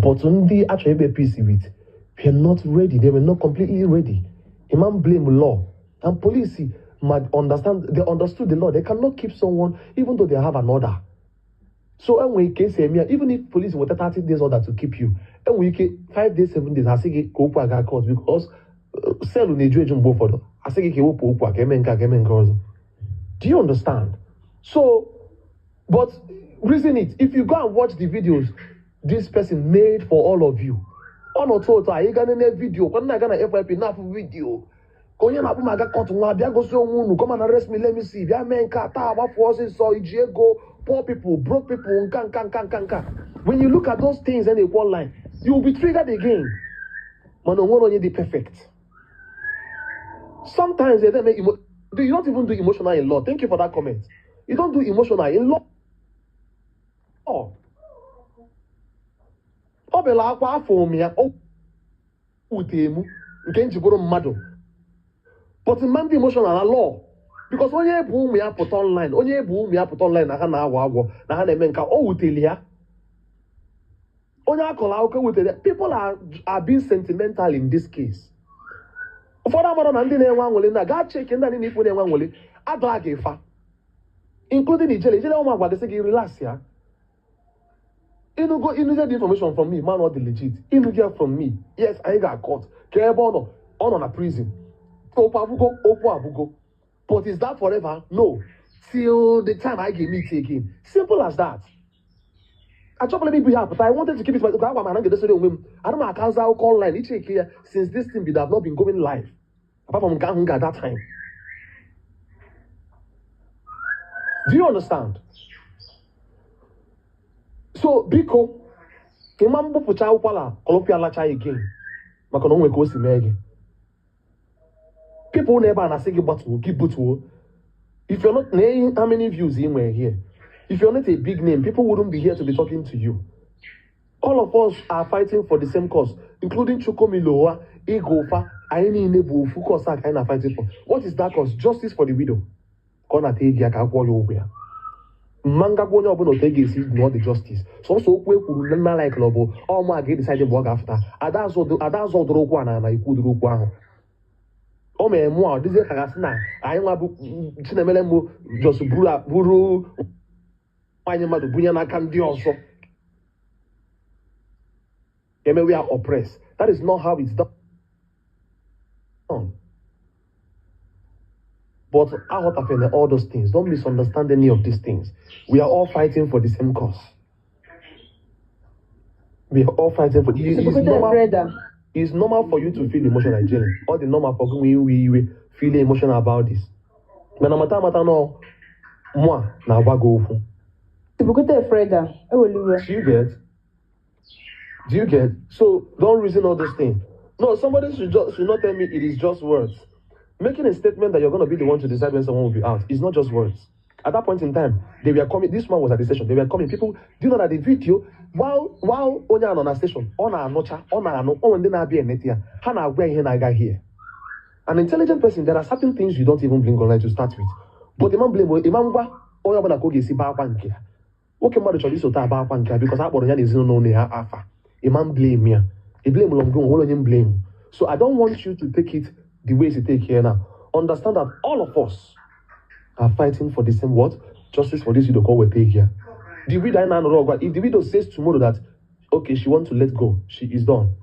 But when they actually be peace with, we are not ready. They were not completely ready. A man blame law. And police might understand, they understood the law. They cannot keep someone even though they have an order. So when case even if police were 30 days order to keep you, and we 5 days, 7 days, I say go to court because cell need you both for them. I say do you understand? So, but reason it, if you go and watch the videos this person made for all of you, on or two, I gonna video, when I gonna FYP enough video. Come and arrest me, let me see. Poor people, broke people, when you look at those things and they one line, you will be triggered again. Man, the perfect. Sometimes they don't make you don't even do emotional in law. Thank you for that comment. You don't do emotional in law. Oh. Obela akwa afọ me o utemu nke njiboro mmadu. But man the emotional na law because onye bụ ụmụ ya put online, onye bụ ụmụ ya put online na ha na-awa agwọ na ha na-eme nka o wuteli ya. Onye akọla akụkọ wuteli. People are being sentimental in this case. Ụfọdụ amara na ndị na-enwe anwụlị na ga check ndị na ifu na-enwe anwụlị adọla gị fa. Including ijele ụmụ agwa gị gị relax ya. You get the information from me, man, not the legit. You get from me. Yes, I got caught. On a prison. But is that forever? No. Till the time I get me taken. Simple as that. I just let me be happy, but I wanted to keep it. I don't know how call line. It's here since this thing would have not been going live. Apart from Gahunga at that time. Do you understand? So, Biko, Imambo Pucha Upala, Colopia Lacha again. Makono Kosi Meg. People never and I say give bottle. If you're not naming how many views in were here, if you're not a big name, people wouldn't be here to be talking to you. All of us are fighting for the same cause, including Chukomiloa, Igofa, Aini Nebu, Fukosa, kind of fighting for. What is that cause? Justice for the widow. Kona Tegia Kakwa Manga Bono Bono is not the justice. So we could not like Lobo, or my get decided work after. Adas or the Roguana, and I could Roguan. Oh, me, moi, this is Kagasna. I am a Chinemelemo, just Buru, Panyama, Bunyana can do also. We are oppressed. That is not how it's done. But out of all those things, don't misunderstand any of these things. We are all fighting for the same cause. We are all fighting for it's normal for you to feel emotional, Jenny. All the normal for we feel emotional about this. Do you get? So don't reason all those things. No, somebody should not tell me it is just words. Making a statement that you're going to be the one to decide when someone will be out is not just words. At that point in time, they were coming. This man was at the station. They were coming. People, do you know that the video, while on a station, on a nocha, on the nabi and netia, Hana where here. An intelligent person, there are certain things you don't even blink on light to start with. But the man blame Imamba or Yabana Kogi si Bawankia. Okay, mother Chaliso Tabawankia because I bought is no near Alpha. A man blame me. He blame Longon, all of him blame. So I don't want you to take it the ways you take here now. Understand that all of us are fighting for the same what? Justice for this widow call we take here. The widow, if the widow says tomorrow that okay, she wants to let go, she is done.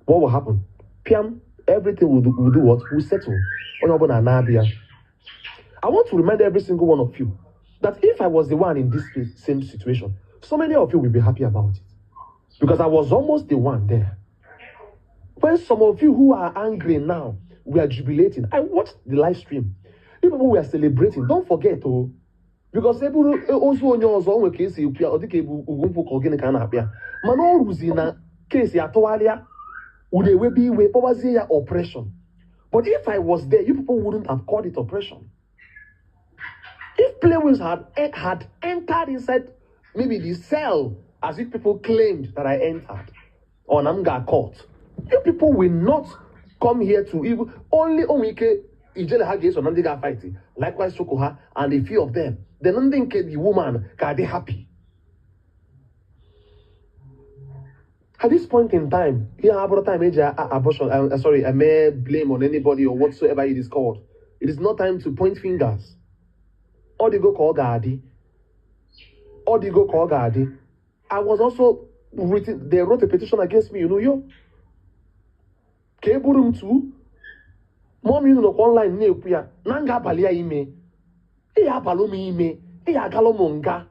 What will happen? Piam, everything will do what? Will settle. I want to remind every single one of you that if I was the one in this same situation, so many of you will be happy about it. Because I was almost the one there. When some of you who are angry now, we are jubilating. I watched the live stream. People were celebrating. Don't forget, because people also on your own case, you or the cable who can appear. Mano Ruzina case Yatoalia would they be with oppression. But if I was there, you people wouldn't have called it oppression. If players had entered inside maybe the cell, as if people claimed that I entered, or Namga caught, you people will not come here to even only Omike Ijele Hagis or Nandiga fighting. Likewise Sokoha and a few of them. Then Nandinke the woman can they happy. At this point in time, here about time abortion. I may blame on anybody or whatsoever it is called. It is not time to point fingers. Or they go call Gadi. I was also written. They wrote a petition against me. You know yo. Keburum too. Mom, you know online ne kuya. Nanga balia ime. Iya balomi ime. Iya galomonga.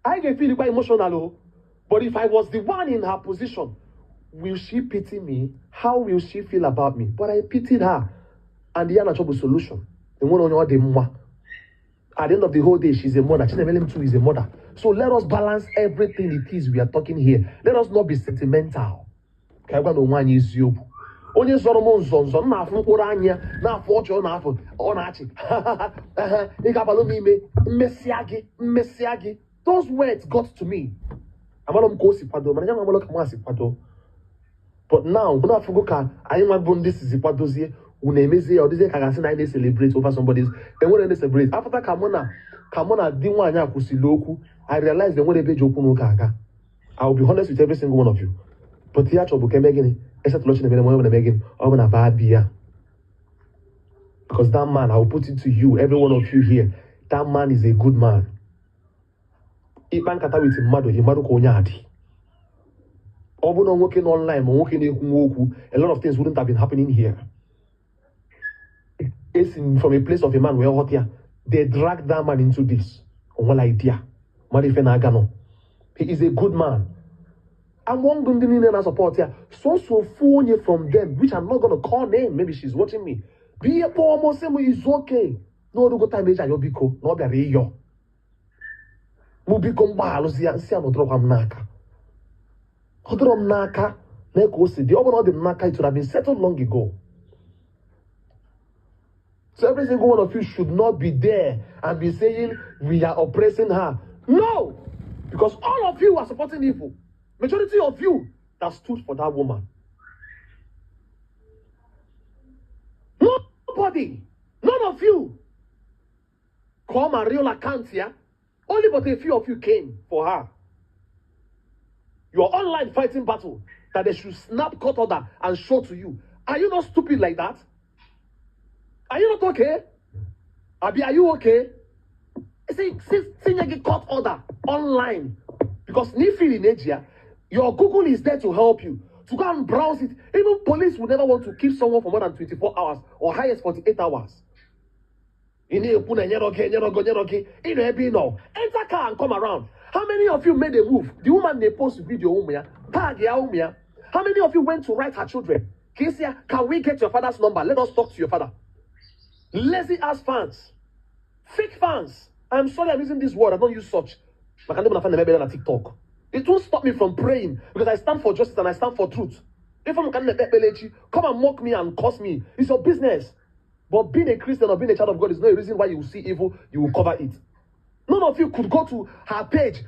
I can feel quite emotional. But if I was the one in her position, will she pity me? How will she feel about me? But I pitied her. And the other solution. The one on the moi. At the end of the whole day, she's a mother. Chinemelem too is a mother. So let us balance everything it is we are talking here. Let us not be sentimental. Onye zoro mo nzonzo na afu mkpụrụ anya na afọ ọchọ na afọ ọ na-achị ị ga-abalụ m ime mmesịa gị. Those words got to me. Amalom ko si kwado mana nyama amalo ka mo si kwado. But now una afugo ka anyị nwa bụ ndị si kwadozie una emezie ọ dịzie ka gasị na anyị celebrate over somebody's enwere ndị celebrate after ka mụ na di nwaanyị akwụsịrị okwu. I realized the nwere ebe ji okwu n'ụka aga. I will be honest with every single one of you. But here chọbụ ka eme gịnị except lọchi na eme gịnị ọ bụ na baa biya. Because that man, I will put it to you, every one of you here, that man is a good man. Ịkpa nkata with mmadụ ka onye adị. Ọ bụ na nwoke nọ online ma nwoke na-ekwu okwu, a lot of things wouldn't have been happening here. It's from a place of a man where hot here. They dragged that man into this. Onwala idea. Marife na aga no. He is a good man. I'm one good na support here. So phone from them, which I'm not gonna call name. Maybe she's watching me. Be a poor Muslim is okay. No go time meja yobiko. No be reyo. Mubiko mbalo si no drop am naka. Odrom naka. Neko si the other the naka it would have been settled long ago. So every single one of you should not be there and be saying we are oppressing her. No! Because all of you are supporting evil. Majority of you that stood for that woman. Nobody, none of you come and real account here. Only but a few of you came for her. Your online fighting battle that they should snap cut order and show to you. Are you not stupid like that? Are you not okay? Abi, are you okay? See, you get cut order online because Nifi in Asia. Your Google is there to help you. To go and browse it. Even police would never want to keep someone for more than 24 hours or highest 48 hours. Enter car and come around. How many of you made a move? The woman they post video. Tag ya. How many of you went to write her children? Kesia, can we get your father's number? Let us talk to your father. Lazy ass fans. Fake fans. I'm sorry I'm using this word. I don't use such. I can't even find the on TikTok. It won't stop me from praying because I stand for justice and I stand for truth. If I'm come and mock me and curse me, it's your business. But being a Christian or being a child of God is not a reason why you will see evil, you will cover it. None of you could go to her page,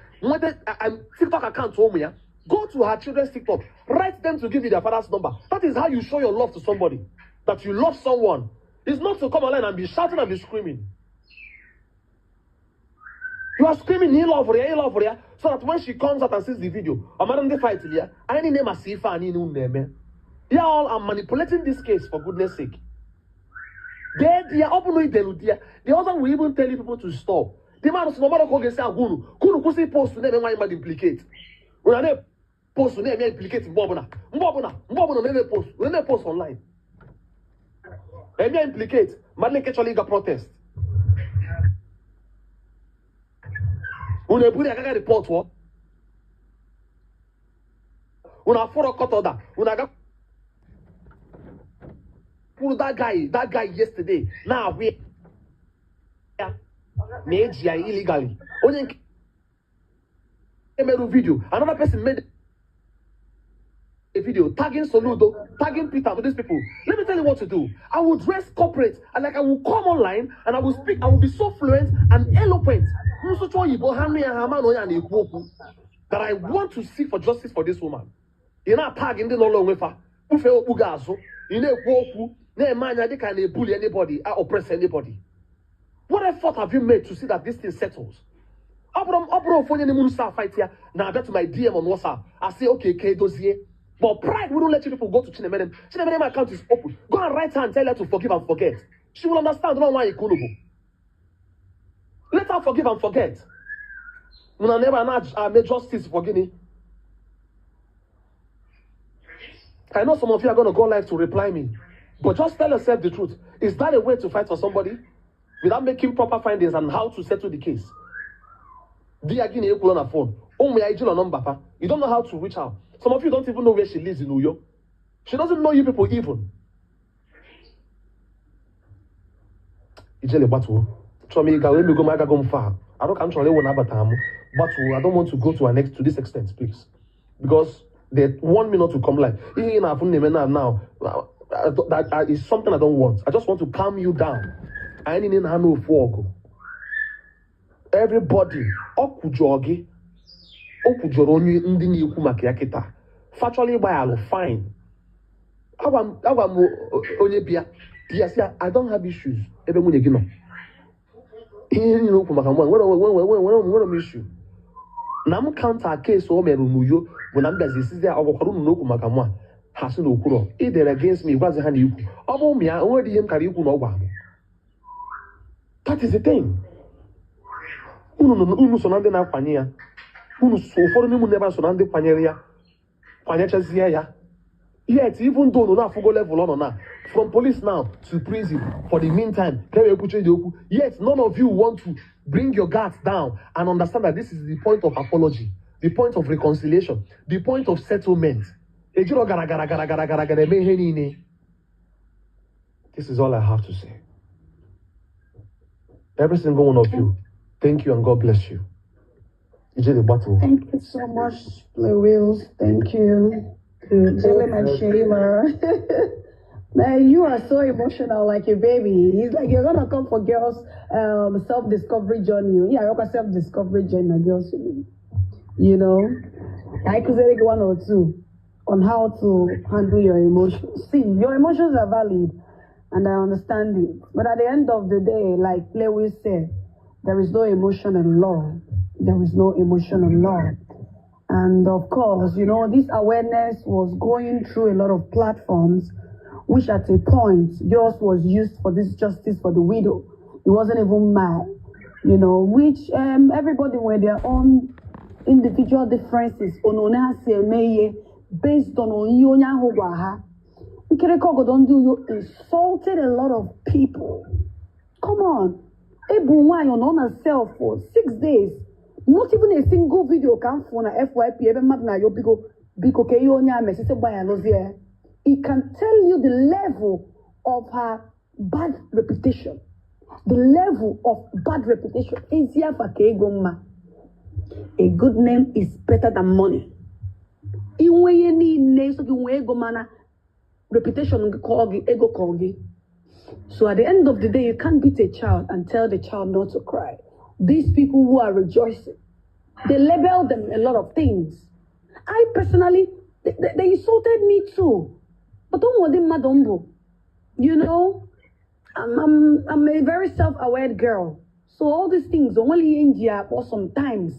TikTok account, go to her children's TikTok, write them to give you their father's number. That is how you show your love to somebody. That you love someone. It's not to come online and be shouting and be screaming. You are screaming, he love her, so that when she comes out and sees the video, I'm not fight here. I need name a Sifa and no name. They all are manipulating this case for goodness sake. They are open with the The other will even tell you people to stop. The man is no matter what they say, Gunu kusi post to name why you implicate. When I post to name implicate Mbobona, never post online. And implicate, man, actually got protest. When you put a report, when I follow cut order, when I got pull that guy yesterday. Now we made illegally. Only made a video. Another person made a video tagging Soludo, tagging Peter to these people. Let me tell you what to do. I will dress corporate and I will come online and I will speak. I will be so fluent and eloquent that I want to seek for justice for this woman. You're not tagging the long way for you know, bully anybody or oppress anybody. What effort have you made to see that this thing settles? Abro phone any moon fight here. Now that's my DM on WhatsApp. I say, okay, K dossier. But pride wouldn't let you people go to Chinemedem. Chinemedem account is open. Go and write her and tell her to forgive and forget. She will understand. Don't why you couldn't go. Let her forgive and forget. When I never made justice for Guinea. I know some of you are going to go live to reply me. But just tell yourself the truth. Is that a way to fight for somebody? Without making proper findings on how to settle the case. You don't know how to reach out. Some of you don't even know where she lives in New York. She doesn't know you people even. I don't want to go to this extent, please. Because they want me not to come live. Now, that is something I don't want. I just want to calm you down. I need to know everybody, factually fine. I don't have issues. Issue. Nam counter case o meru nuyo when I'm busy is there avocado no kumakamwa has no kuro either against me was hand you obo me already him carry you no. That is the thing. Unu sonande na kwanya unu so for me never sonande kwanya chazia ya. Yet even though no na fugo level on now from police now to prison for the meantime yet none of you want to bring your guards down and understand that this is the point of apology, the point of reconciliation, the point of settlement. This is all I have to say. Every single one of you, thank you and God bless you. Thank you so much, Lewis. Thank you. Jalen and Shayla. Man, you are so emotional like a baby. He's like, you're gonna come for girls' self-discovery journey. Yeah, you're self-discovery journey, girls. You know, I could say one or two on how to handle your emotions. See, your emotions are valid, and I understand it. But at the end of the day, like Lewis said, there is no emotion in love. There is no emotion in love. And of course, you know, this awareness was going through a lot of platforms, which at a point, yours was used for this justice for the widow. It wasn't even mad, you know, which everybody with their own individual differences based on you insulted a lot of people. Come on. On herself for 6 days. Not even a single video can phone a FYP even magna yo biko ke yo nya me say by anozie. It can tell you the level of her bad reputation. The level of bad reputation. Easier for Kegoma. A good name is better than money. Iwe ni name so ki go mana reputation kogi ego kogi. So at the end of the day, you can't beat a child and tell the child not to cry. These people who are rejoicing, they label them a lot of things. I personally, they insulted me too. But don't want them madumbo. You know, I'm a very self-aware girl. So all these things only in India for sometimes,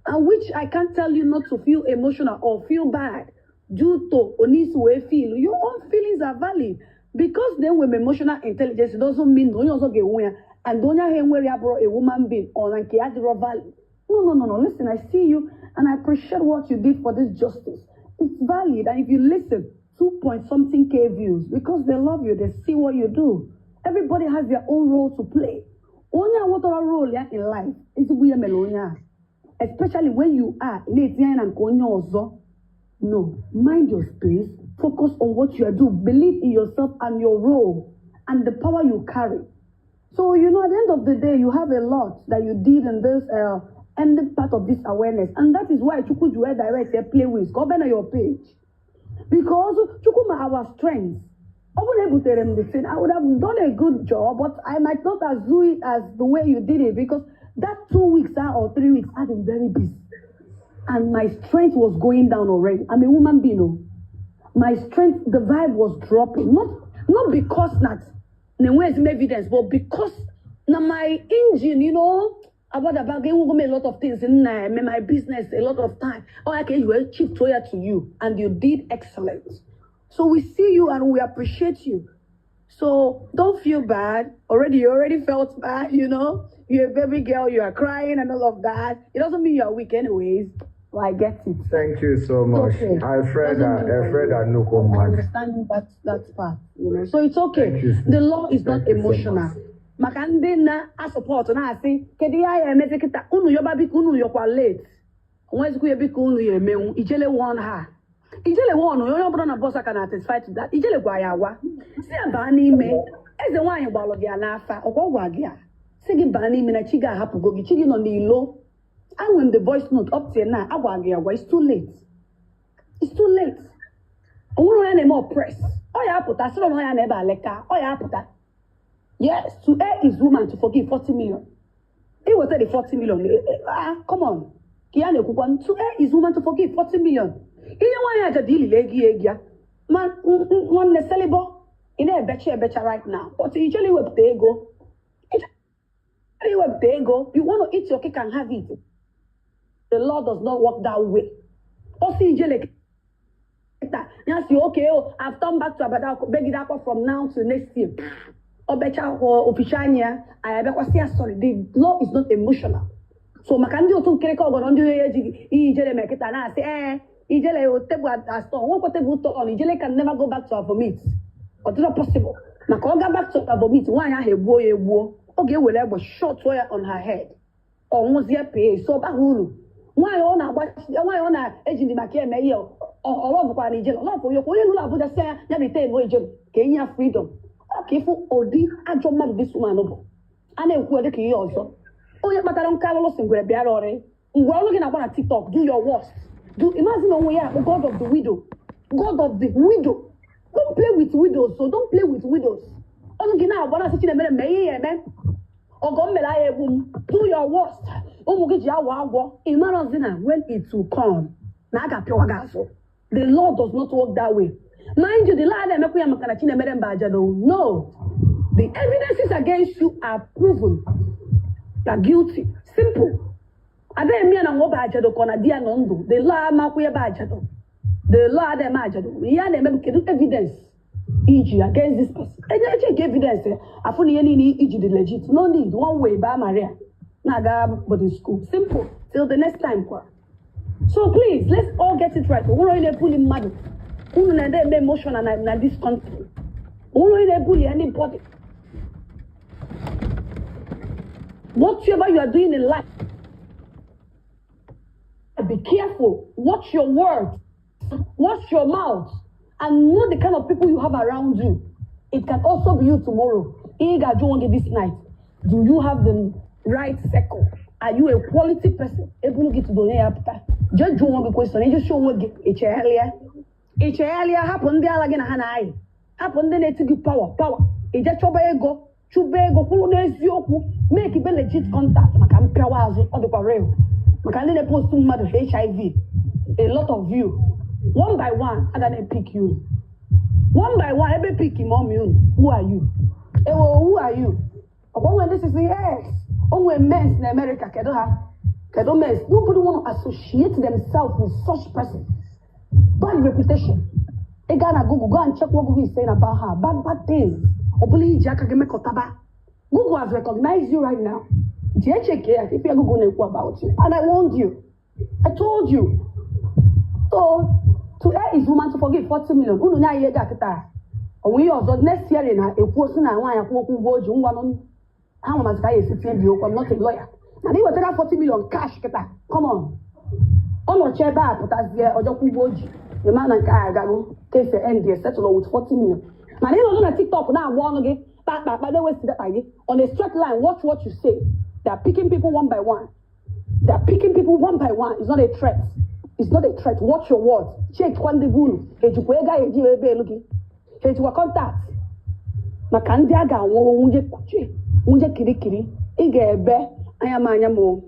and which I can't tell you not to feel emotional or feel bad due to way feel. Your own feelings are valid. Because then with emotional intelligence, it doesn't mean don't also get one and don't you hear where you brought a woman being or like value. No. Listen, I see you and I appreciate what you did for this justice. It's valid, and if you listen, 2-point-something K views because they love you, they see what you do. Everybody has their own role to play. Only what other role in life is we are melonia, especially when you are in and konyo. No, mind your space. Focus on what you are doing. Believe in yourself and your role and the power you carry. So, you know, at the end of the day, you have a lot that you did in this ending part of this awareness. And that is why Chukwujue direct play with. Go back on your page. Because Chukuma our strengths. I would have done a good job, but I might not do it as the way you did it because that 2 weeks or 3 weeks, I've been very busy. And my strength was going down already. I'm a woman being. My strength, the vibe was dropping. Not because not where's evidence, but because now my engine, you know, about the bag, will me a lot of things in my business, a lot of time. Oh, okay, you were cheap toya to you, and you did excellent. So we see you and we appreciate you. So don't feel bad. You already felt bad, you know. You're a baby girl, you are crying and all of that. It doesn't mean you're weak anyways. Well, I get it. Thank you so much. Okay. Alfred I understand that part, you know. So it's okay. The law is not emotional. Makande na a support na asi kedi ya emeze kita unu yoba bi unu yokwa late. Onwezi ku yebi unu yemewu ijele won ha. Ijele won yo yobo na boss aka na satisfy to that. Ijele gwa ya wa. Si aba n'ime eze nwanyi gbalo gi anafa okwo gwa gi a. Si gi ba n'ime na chi ga hapu go gi chi gi no n'ilo. And when the voice note up till now, it's too late. It's too late. I want to more press. Oh, yeah, put that. So, no, I never like that. Oh, yeah, put that. Yes, to err is woman to forgive 40 million. It was the 40 million. Come on. To err is woman to forgive 40 million. You know why I just deal with man, one celebrate in a better right now. But usually, where they go, you want to eat your cake and have it. The law does not work that way. You say, okay, I've turned back to Abada, beg it up from now to next year. Obecha or Officiania, I have sorry. The law is not emotional. So, Makandi to Kereko on Ijele Meketana say, Ijele will table at a store. One table on Ijele can never go back to our vomit. But it's not possible. Makonga back to our vomit. Why I have boy. Okay, well, I was short wire on her head. Almost year pay. So, Bahulu. Why on a agent in my care mail or love for an agent? Love for your Abuja say, Yabite, no agent, Kenya freedom. Okay, for Odi, I don't mind this woman. And then who are the key also? Oh, yeah, but I don't Carlos and Grab Yarore. We're looking at one at TikTok. Do your worst. Imagine we are the God of the widow. God of the widow. Don't play with widows, so don't play with widows. Do your worst. When it will come. The law does not work that way. Mind you, the law no. The evidences against you are proven. You are guilty. Simple. The law evidence. Against this person. Check evidence. I found the legit. No need. One way by Maria. Naga body school. Simple. Till the next time. So please, let's all get it right. We're not bullying mother. We're not emotion and this country. We're not bullying anybody. Whatever you are doing in life, be careful. Watch your words. Watch your mouth. And know the kind of people you have around you. It can also be you tomorrow. This night. Do you have the right circle? Are you a quality person? Able to get to donate after. Just do one question. Just show what it's earlier. It's earlier happened there again. Hanai. Happened then to give power. It just go. Chubego, make it legit contact. Makam Kawazi or the parade. Makandine post to mother HIV. A lot of you. One by one, I'm gonna pick you. One by one, every pick him on you. Who are you? Who are you? When this is the yes. Only men in America can men. Nobody want to associate themselves with such person. Bad reputation. They gotta go and check what Google is saying about her. Bad things. Google has recognized you right now. If you're Google about you. And I warned you. I told you. So to err is woman to forgive 40 million. Unu na ye gakita. We also next year na person na wan yakwo boju nwa no. How much guy is sitting bi I'm not a lawyer. Na they will take 40 million cash kita. Come on. Ono cheba put as there ojoku boju. The man and guy agago case end there settle with 40 million. Na they don't on TikTok now one again. But they will see that again. On a straight line, watch what you say. They are picking people one by one. They are picking people one by one. It's not a threat. It's not a threat. Watch your words. Check when the bull. Hejukwega hejiwebe looking. Hejuwa contact. Makandiaga unje kuche. Unje kirikiri. Igebe. Ayamanyamo.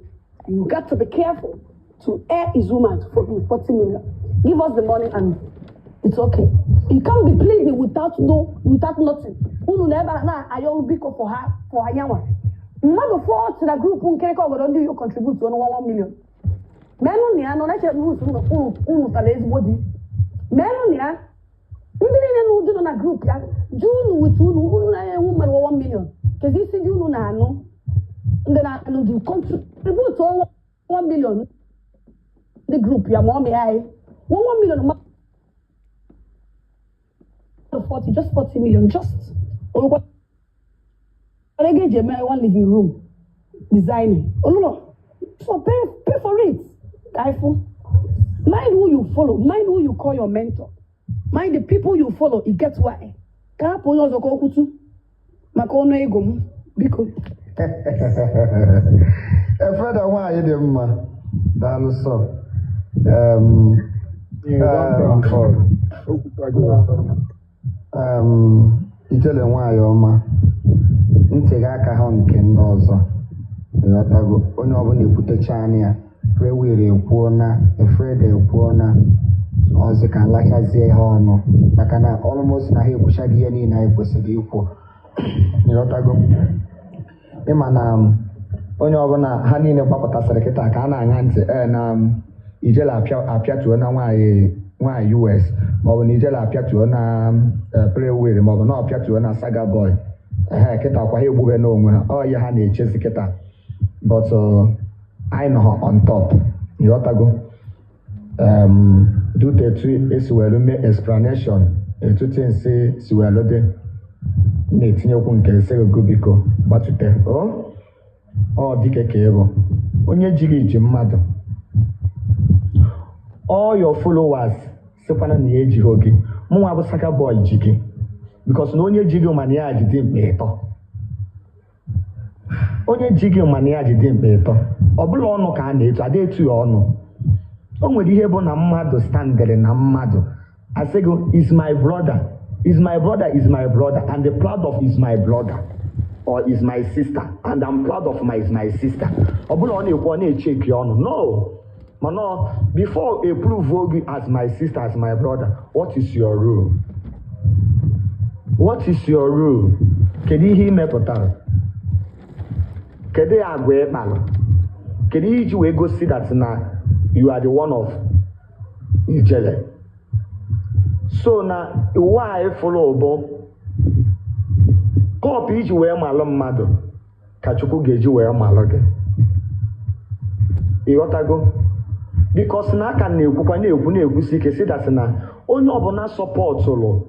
You got to be careful. To err is woman to forgive 40 million. Give us the money and it's okay. You can't be pleading without nothing. Unu never na ayo biko for her for Ayawa. mmadụ 40 na grupu nkirịka obodo ndị you contribute ọnụ 1 million menụ na ya nọ na-eche unu tara ezigbo di menụ na ya ndị niile na ụdị nọ na grupu ya jụ unu wit unu na-enwe mmadụ 1 million kezi isi dị unu na-anụ ndị na-anụ dị contribute 1 million ndị grupu ya ma ọ mee anyị 1 million 40 just 40 million just one living room designing. So pay for it. Careful. Mind who you follow. Mind who you call your mentor. Mind the people you follow. It gets why. Kapo yozo ko kutu. Makono ego mu. Biko. Further why you ma. Dalu so. Ijele nwanyị ọma ntịga aka ha nke ndị ọzọ ịghọtago onye ọbụla ekwutecha anya ya Frewere ekwuo na Efred ekwuo na ọzọ ka nlachazie ha ọnụ maka na almost na ha ekwuchaghị ihe niile anyị kwesịrị ikwu ịghọtago ịma na onye ọbụla ha niile gbapụtasịrị kịta ka a na-aṅa ntị na ijele apịatuo na nwaanyị US maọbụ na ijele apịatuo na Frewere maọbụ na ọpịatuo na Saga Boy kịta kwa ha egbube n'onwe ha ọ ihe ha na-echezi kịta but anyị nọ on top ịghọtago dute etu esi were mee explanation etu tinsi si were dị na-etinyekwu nke nsego biko gbatute ọ dike ka ịbụ onye jiri iji mmadụ all your followers sikwana na ya ejighị oge mụnwa bụ Saga Boy ji gị because na onye ji gị mana ya jide mkpa ịtọ onye ji gị mana ya jide mkpa ịtọ ọ bụla ọnụ ka a na-etu ada etu ya ọnụ o nwere ihe bụ na mmadụ standịrị na mmadụ asị gị is my brother is my brother is my brother and the proud of is my brother or is my sister and I'm proud of my sister ọ bụla ọ na-ekwu ọ na-echeki ọnụ no mana before approve gị as my sister as my brother what is your role? What is your role? Kedu ihe imepụtara? Kedu agwa ịkpalụ? Kedu ihe iji wee gosi that na you are the one of ijele? So na iwu anyị fụrụ ụbọ kọpụ iji wee malụ mmadụ ka Chukwu ga-eji wee malụ gị. Ịghọtago? Because na aka na-ekwukwa na-ekwusi ike si that na onye ọbụla sọpọtụrụ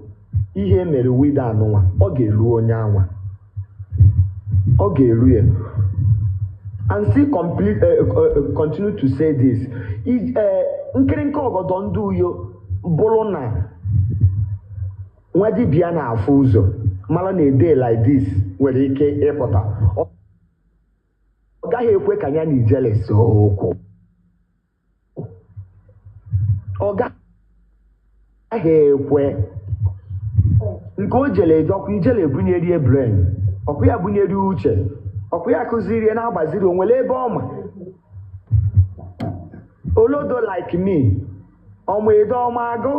ihe mere wida anụnwa ọ ga-elu onye anwa ọ ga-elu ya and still continue to say this nkịrịnka ọgọdọ ndị uyo bụrụ na nwa dibịa na-afụ ụzọ mara na ede like this nwere ike ịpụta ọ gaghị ekwe ka ya na ijele so okwu ọ gaghị ekwe nke o jele eje ọkwa ijele ebunyeri brain ọkwa ya bunyeri uche ọkwa ya kụziri na-agbaziri onwere ebe ọma olodo like me ọmụ edo ọma agụ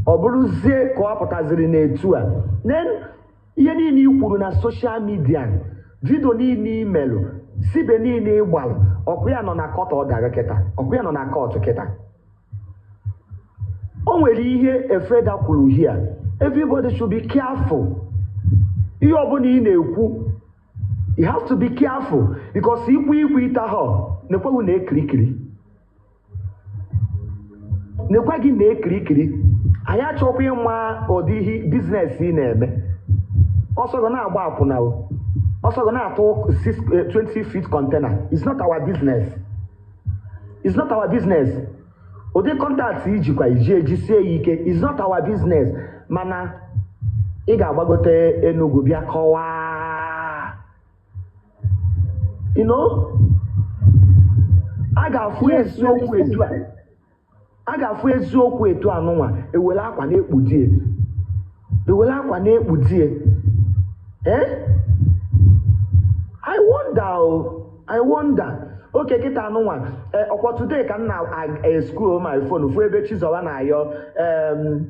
ọ bụrụzie ka ọ pụtaziri n'etu a then ihe niile i kwuru na social media vidio niile imelụ sibe niile ịgbalụ ọkwa ya nọ na kọtụ ọ daga kịta ọkwa ya nọ na kọtụ kịta o nwere ihe Efreda kwuru here everybody should be careful ihe ọbụla ị na-ekwu you have to be careful because ikwu ite ha nekweghị na-ekirikiri nekwe gị na-ekirikiri anyị achọkwa ịma ụdị ihe biznes ị na-eme ọsọgọ na-agba akwụna ọsọgọ na-atụ 20 feet container it's not our business it's not our business ụdị kọntaktị ijikwa ejisie ya ike is not our business mana ị ga-agbagote Enugu bịa kọwaa you know a ga-afụ eziokwu etu anụnwa ewere akwa na-ekpudie I wonder oke kịta anụnwa ọkwa today ka m na-escroll my phone fụ ebe Chizoba na-ayọ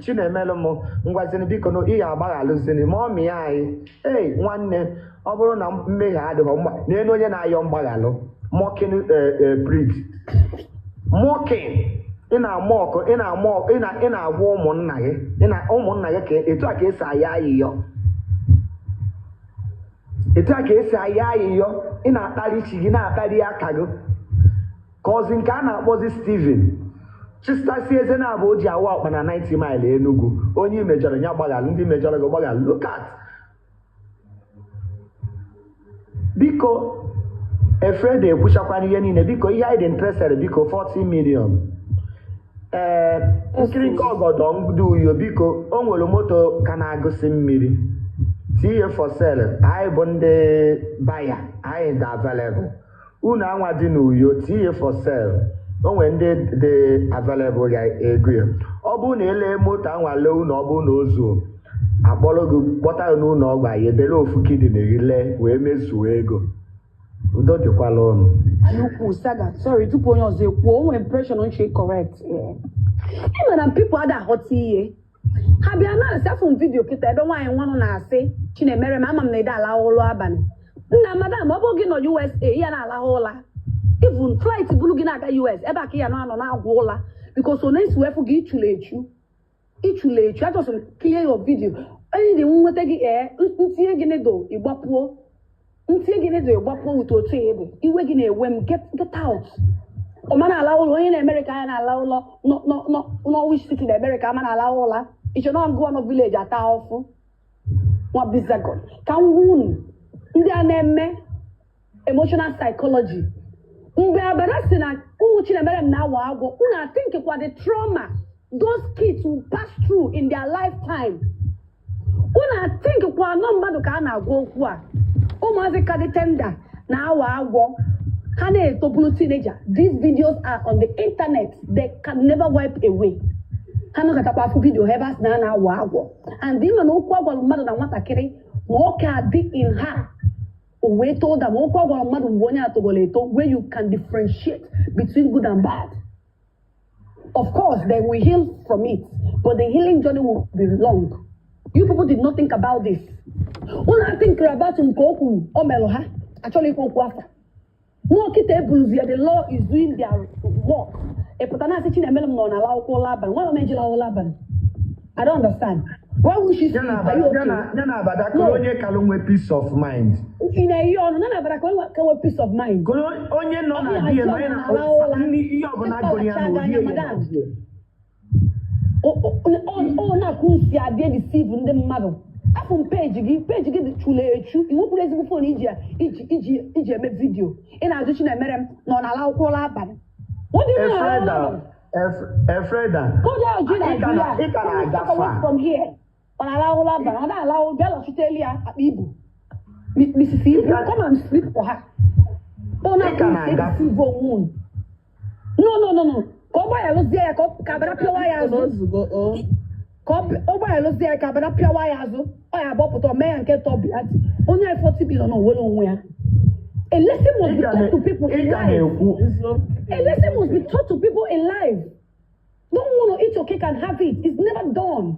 Chinemelụ m ngwazini biko na ihe agbaghalụzini ma ọ mịa anyị ei nwanne ọ bụrụ na mmehie adịghị n'elu onye na-ayọ mgbaghalụ mocking priest mocking ị na-agwa ụmụnna gị ka etu a ka esi ayọ ayịyọ ị na-akparị ichi gị na-akparị aka gị ka ọzi nke a na-akpọzi Steven chistasi eze na-abụ o ji awa ọkpa na 90 mile Enugu onye imejọrọ ya gbaghalụ ndị mejọrọ gị gbaghalụ look at biko Efreda ekwuchakwana ihe niile biko ihe anyị dị interested biko 40 million nkirika ọgọdọ ndị Uyo biko o nwere moto ka na-agụsị mmiri tinye for sale anyị bụ ndị baya anyị dị available unu anwa dị n'Uyo tinye for sale o nwere ndị dị available ya ego ya ọ bụrụ na ele moto anwa lee unu ọ bụrụ na ozuo akpọrọ gị kpọta ya n'ụlọ ọgwụ anyị ebere ofu kidney lee wee mezuo ego udo dịkwala ọnụ Nnukwu saga sorry tupu onye ọzọ ekwuo onwe impression nche correct ịma na people ada aghọta ihe ha bịa na-asafụ vidio kịta ebe nwaanyị nwanụ na-asị Chinemere ma ama m na ede alahụ ụlọ abalị nna madam ọ bụ gị nọ USA ya na-alahụ ụla even flight buru gị na-aga US ebe a ka ya nọ na-agwụ ụla because onye isi wefu gị ichula echu I just clear your video onye dị nweta gị ntinye gị nedo ịgbapụo with otu ebe iwe gị na-ewe m get out ọma na-ala ụlọ onye na-America ya na-ala ụlọ n'ọwish city na America ama na-ala ụla iche na ngụ ọnụ village ata ọfụ nwa bizagon ka m gwa unu ndị a na-eme emotional psychology mgbe abara si na ụmụ Chinemere m na-awa agwọ unu athinkikwa the trauma those kids will pass through in their lifetime unu athinkikwa nọ mmadụ ka a na-agwa okwu a ụmụazị ka dị tender na-awa agwọ ha na-etopulu teenager these videos are on the internet they can never wipe away ha nọkatakwa afụ vidio ha ebe asị na na-awa agwọ and ịma na okwu agwara mmadụ na nwatakịrị ma oke adị in ha wee told them okwu agwara mmadụ mgbe onye atogolo eto where you can differentiate between good and bad of course they will heal from it but the healing journey will be long. You people did not think about this. When I think about Nkoku or Meloha, actually Kwafa. No kita ebuluzia, the law is doing their work. A potana sitting a melon on allow Laban. Why don't you allow Laban? I don't understand. Why would she say that? Peace of mind. In a year, none of that peace of mind. Onye no na na kusi adie deceive ndị mmadụ afọ page gị dị chule echu iwepụrụ ezigbo phone iji eme video ị na-ajụ Chinemere m nọ n'ala akwụkwọ ụlọ abalị Efreda ị ka na-agafa from here ọ na-ala ụlọ abalị ọ na-ala ụlọ bịa lọchiteli ya akpa ibu Mrs. Ibu come and sleep for her ọ na-kusi deceive onwe no ka ọ gbaghalozie ya ka abịara pịawa ya azụ ọ ya agbapụta o mee ya nke tọbi ati onye 40 billion onwere onwe ya a lesson must be taught to people in life don't want to eat your cake and have it it's never done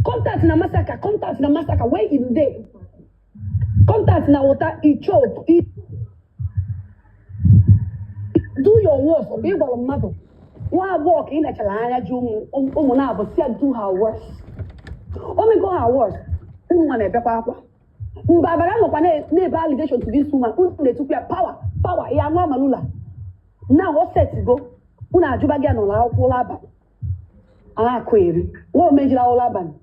contact na massacre where in there contact na water choke do your worst or be about mother. One walk in a chalanya jum but still do her worst. Only go her worst. Woman a papa. Barbara no pane allegation to this woman. They took your power. Ya malula. Now what set to go? Una jubagia no la okulaba. Query. What made you la olaban?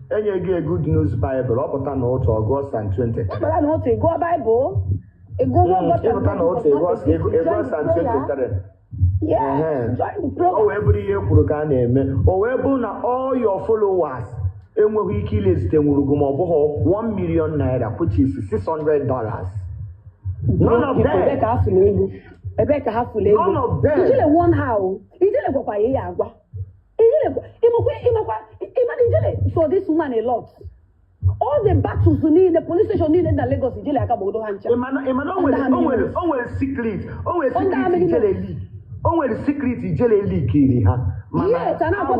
Enye gị Good News Bible ọpụta na otu Ọgọst and 20. Ọpụta na otu ego Bible. Ịpụta na otu Ọgọst and 23. O wee bụrụ ihe kwuru ka a na-eme. O wee bụrụ na all your followers enweghị ike ilezite nwurugo ma ọ bụghị $1 million which is $600. None of them. Ebe ka ha fụlụ ego. None of them. Ijele one how. Ijele gwakwa ya agwa. So this woman a lot. all the battles you need, the police station need in the Lagos, Ijele Akabodo Hancha. Onwere secret Ijele leak. Onwere secret Ijele leak iri ha. Yes, and how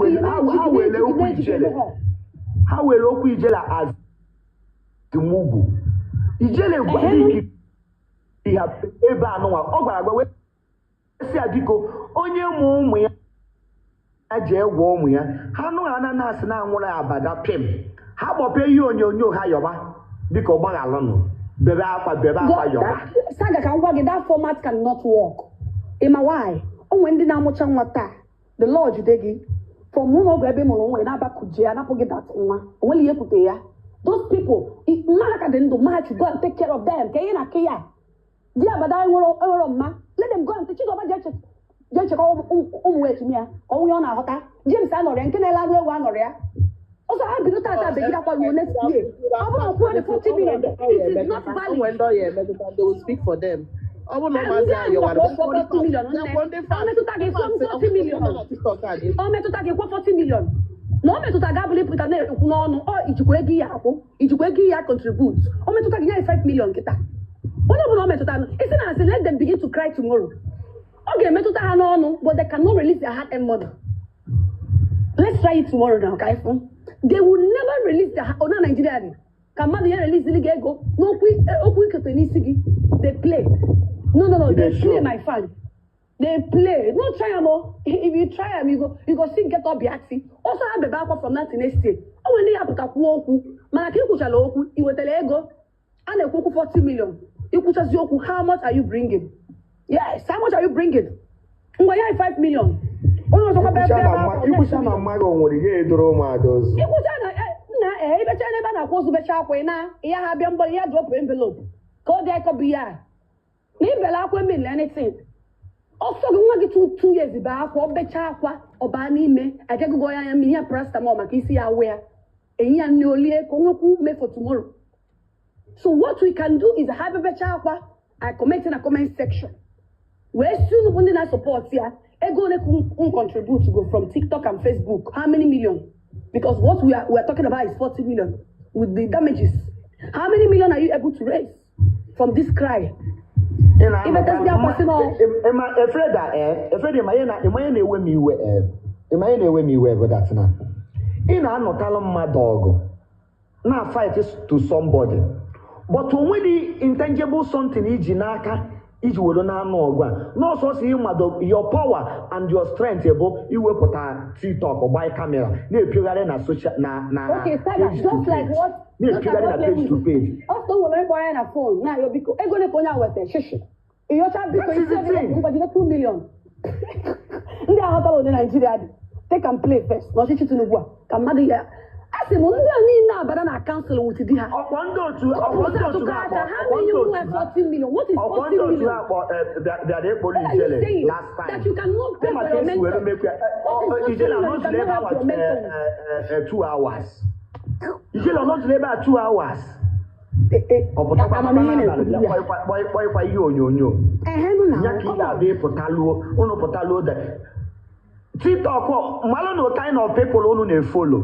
will okwu Ijele as the Mugu. Ijele gwa leak ya ebe anụnwa. Ọ gwara agwa si adiko onye ụmụ ya aje gwa ụmụ ya. Ha nụ ha na asị na anwụrụ abada pim. Ha kpọpe ihe onyonyo ha yọba dịka ọgbaghalụnụ bebe akwa yọba. Saga ka ngwa gị that format cannot work. Ịma why? Onwe ndị na-amụcha nwa taa the law jide gị from ụlọ ọgwụ ebe mụrụ nwa na-abakuje ya napụ gị dat nwa onwere ihe pụta ya. Those people mma ka dị ndụ mma ha should go and take care of them ka ihe na ke ya di abada enwere mma let them go and take Chigoba jee chekwa ụmụ ejimi ya ọnwụ ya ọ na-aghọta James anọrịa nke na-ele anụ ewu anọrịa. Also, I believe that they get up next year. How about 40 million? It is not valid. They will speak for them. I will not answer you. 40 million. I'm to target 40 million. I'm to target 40 million. No, I'm to target believe put no. Oh, Ijukwegi ya contribute. I'm to target 5 million. Kita. What about to target? It's not let them begin to cry tomorrow. Okay, I'm to target no, but they cannot release their hard-earned money. Let's try it tomorrow now, okay? They will never release the Ona Nigeria. Kamadu release the go. No quick they play. No, they play my fan. They play. No try them. If you try them, you go see get up Biaxi. Also have a backup from that next day. Oh, when they have to walk, Manaki Kuchaloku, you will tell ego and a cook 40 million. You put us yoku, how much are you bringing? Yes, how much are you bringing? 5 million. Ikwucha na mmadụ nwere ihe edoro ụmụadozi. Ikwucha na ibecha n'ebe a na-akwụ ozu becha akwa na ya ha bịa mgbọ ya drop envelope ka ọ dị akọbụ ya na ibela akwa emeli anything ọsọ gị nwa gị 2 years bụ akwa ọbecha akwa ọba n'ime agagụgọ ya mmiri ya paracetamol maka isi ya wee enyi ya nne olie ka onwekwu mee for tomorrow. So what we can do is have becha akwa I comment in a comment section wee si unu ndị na support ya ego ne contribute to go from TikTok and Facebook. How many million? Because what we are talking about is 40 million with the damages. How many million are you able to raise from this cry? If it is their personal. Afraid na fight to somebody. But when the intangible something is iji were na anụ ọgwa no so see your power and your strength ebo iwepụta TikTok or buy camera na-epiogharị na social na okay Saga, just like what na-epiogharị na page to page also when we buy na phone na yo biko ego ne konya wete shishi iyocha biko isi 2 million ndị ahotalo na Nigeria dị take and play first no shishi Tinubu ka mmadụ ya asi mo ndị anyị na-abara na council with di ha ọkwondo otu how many you have 14 million what is 14 million that they police jail last time that you cannot pay for your mental Ijele not labor about 2 hours Ijele not labor 2 hours kwa ihe onyonyo pụtaluo TikTok malụ no kind of people unu na-follow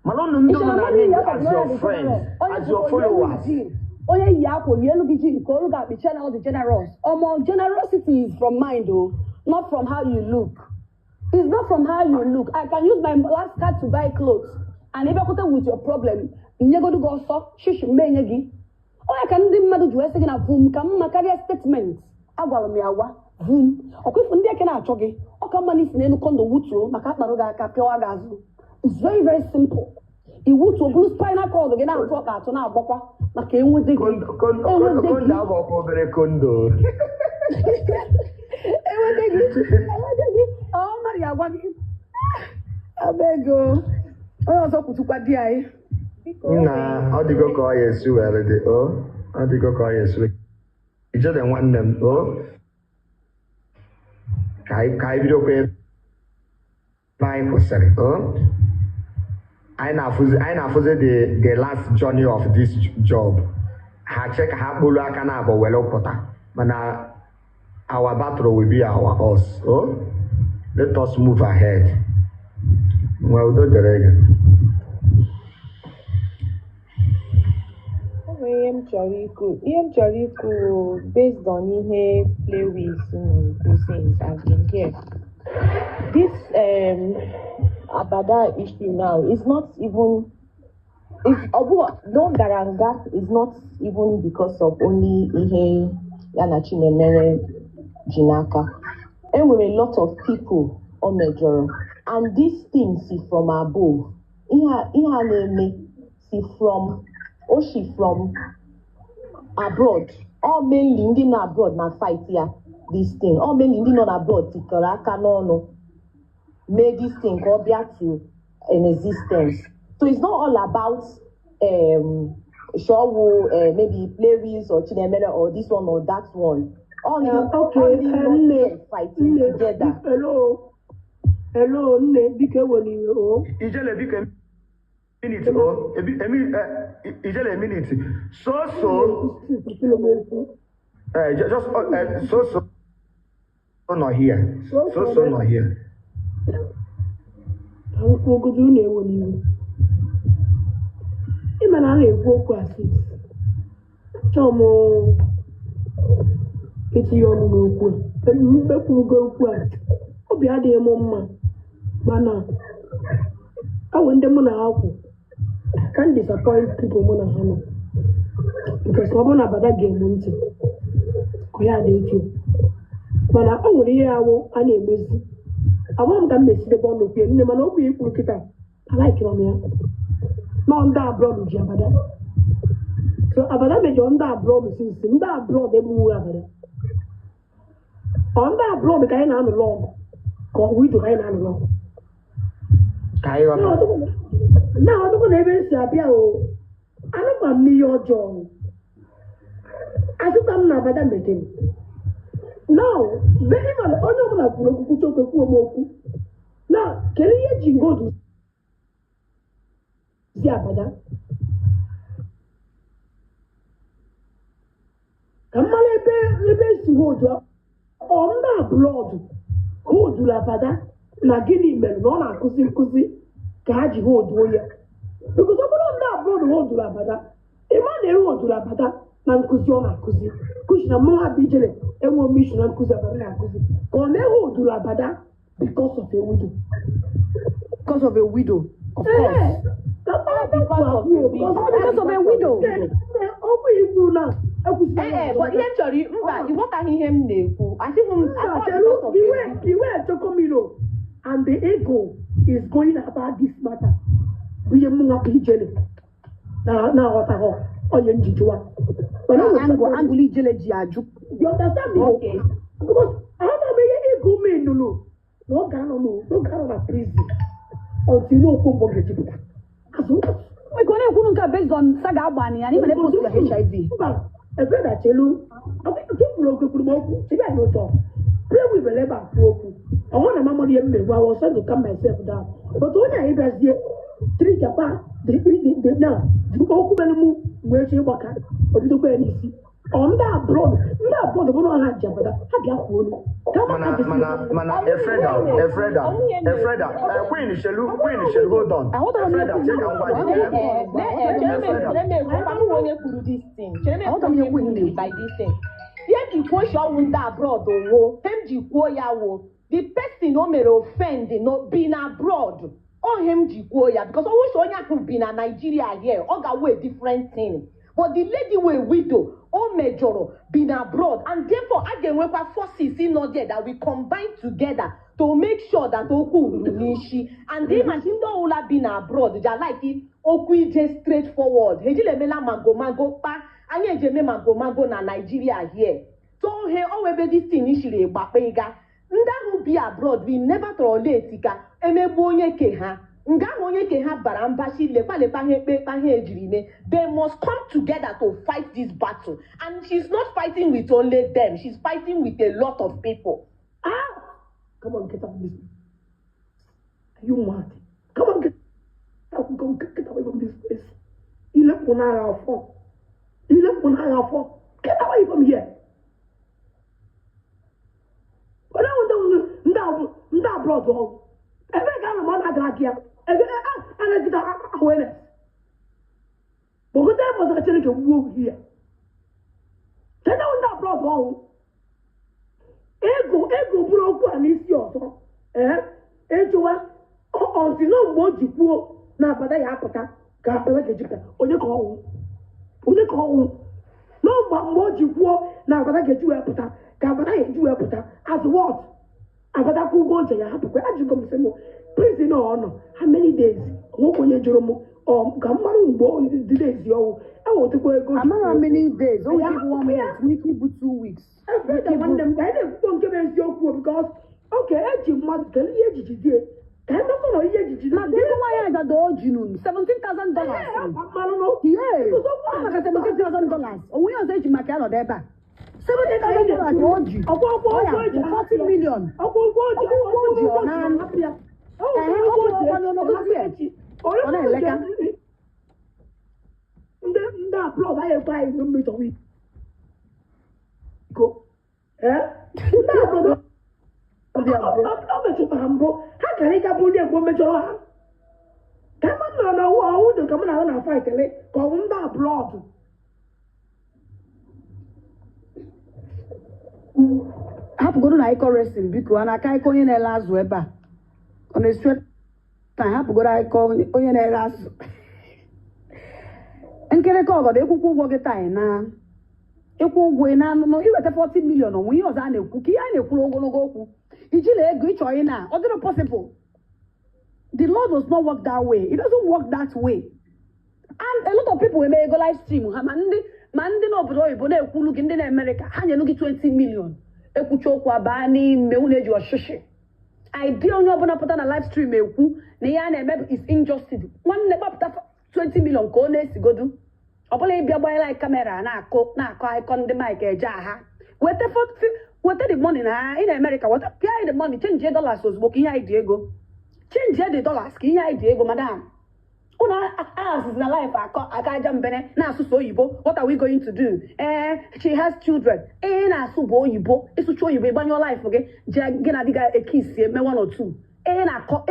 malụ ndị unu na as your friends as your followers onye yi akwa yelu gị ji nke olu ga-akpị channel the generous generosity is from mind though, not from how you look. It's not from how you look. I can use my last card to buy clothes and if I come with your problem nyegodu go so shishi menye gị onye ka ndị mmadụ ji wee sị gị na vum ka mma karịa statement agwara m ya agwa vum ọkwifu ndị eke na-achọ gị ọka mma n'isi n'elu kondo wutuo maka akparụ gị aka pịawa gị azụ. It's very very simple. Iwu to blue spinal cord gị na-atụ ọka atụ na-agbakwa maka enwede gị ọ mara ya agwa gị abego onye ọzọ kwutukwa di anyị nna ọ dịgo ka ọ ya esi were dị ọ dịgo ka ọ ya esi ijede nwanne m ka anyị bidokwa ebe anyị kwụsịrị anyị na-afụzi the last journey of this job ha che ka ha kpolu aka na abụọ were pụta mana our battle will be us let us move ahead. Well, udo dere gị ihe m chọrọ ikwu based on ihe playlist since I've been here. This Abada issue now is not even no garanga is not even because of only ihe yana Chinemere Jinaka. And with a lot of people on major, and these things see from above. See from abroad. All mainly Indian abroad na fight here. This thing. All mainly Indian abroad tikaraka no made this thing come back to an existence. So it's not all about maybe playlist or Chinemere or this one or that one. All fighting together. Hello, Bike woni o. Ijele Bike minute o. Ijele minute. So just not here. So not here. Akwụkwọ ogodo na-ewe n'iwu. Ịma na a na-ekwu okwu asị. Achọọ m itinye ọnụ n'okwu a. Mmekwugo okwu a. Obi adịghị m mma. Mana awo ndị mụ na ha kwụ. I can't disappoint people mụ na ha nọ. Because ọ bụ na Abada ga-eme ntị. Ọ ya dị etu. Mana o nwere ihe awụ a na-emezi. I want them to see the bond of you. No man, no people look at. I like it on here. No, on that abroad with Abada. So Abada made on that abroad since that abroad they move Abada. On that abroad, the guy on the long. Or we do guy on the long. Now I don't want to ever say Abia. I don't want me your John. I think I'm not Abada with him. Now, very well, now, can you go to see Abada? Come on, let's hold on that blood. Hold to Abada. Na gini men, no, na kusi, kaji hold warrior. Because on that blood, hold to Abada. A man, hold to Abada. Kusi na mwa bijele enwo mission na kuzi abana kuzi kon hold to Abada because of a widow of course because of a widow but eventually what are him na-ekwu I think the way Chokomilo and the ego is going about this matter we mwa bijele na wataho onye njijuwa anguli jele ji aju. You understand me? Okay. Because I don't know go me no gonna prison until no come get it. We go na based on saga abani and even post HIV. I said that chelu. I think people go to mo. See I no talk. Pray we will never talk. I want to mama dey me. I was trying to calm myself down. But when I hear here 3 Japan, the now. You go ku where she work at. Obido ko enisi. On that abroad, the one had Abada. Have you phone? Mana, Efreda. Queen Shelu, hold on. Efreda, this thing. By this thing. Here the question that abroad the person no may offend no being abroad. Or him jikoya because always Sonya could be in Nigeria here. Or got way different thing. But the lady were widow or major been abroad, and therefore again we have forces in not there that we combine together to make sure that Oku Nishi and the machine don't all been abroad. They are like it Oku just straightforward. Hejile mela mago pa anye jeme mago na Nigeria here. So he always this thing initially bapega. Nda who be abroad we never tolerate tika emegbu onye ke ha. Nga onye ke ha baramba shi lepa he ejirime. They must come together to fight this battle. And she's not fighting with only them. She's fighting with a lot of people. Come on, get up this. Are you mad? Come on, get away from this place. You left one hour for. Get away from here. But I want to blood. Every guy on that drag here. And I get awareness. But good time was actually a move here. Then I was not brought home. Ego, broke and is yours. Ejoa, until no more you poor, now but I apata, Capella Gajika, on your call. On the call. No more you poor, now but I get you apata, Capella, you apata, as what? Abada ku go to ya hapu kwa ajugo msemo please no honor how many days wo konye joromo gamaru ngbo the days yo I want to go Amara how many days? Don't give 1 month. We keep 2 weeks. I feel that one them guy dem don't give us your because okay eji mad tell ye jiji can no go ye jiji Na give why I got the original $17,000. Yeah. Oh, like $17,000. Oh, we are saying Makano there. $17,000 orgy. 40 million. Hapụ go na ịkọ wrestling biko a na-aka ịkọ onye na-ele azụ ebe a ọ na-straight time hapụ go na ịkọ onye na-ele azụ nkerịka ọgọdọ ịkwụkwọ ụgwọ gị taa na ịkwụ ụgwọ ị na-anụ iweta 40 million onwe ihe ọzọ a na-ekwu ka ihe a na-ekwuru ogologo okwu ijila ego ịchọ ị na ọ dịrị possible. The Lord does not work that way. It doesn't work that way. And a lot of people will make a live stream. Mandi no obodo oyibo na-ekwulu gị ndị na America ha nyelu gị 20 million ekwucha okwu abaa n'ime unu eji ọchịchị idea onye ọbụla pụta na live stream ekwu na ihe a na-eme is injustice nwanne gbapụta 20 million ka ọ na-esigodu ọbụla ịbịa gbanyela kamera na-akọ akọ ndị mike eje aha weta the money na in America weta pay the money change dollars ozugbo ka ihe anyị dị ego change the dollars ka ihe anyị dị ego madam. Una ask na life akaja mbene na asusu oyibo. What are we going to do? She has children. Na asubo oyibo. Isuchu oyibo iban your life okay? Je na diga a kiss me 1 or 2.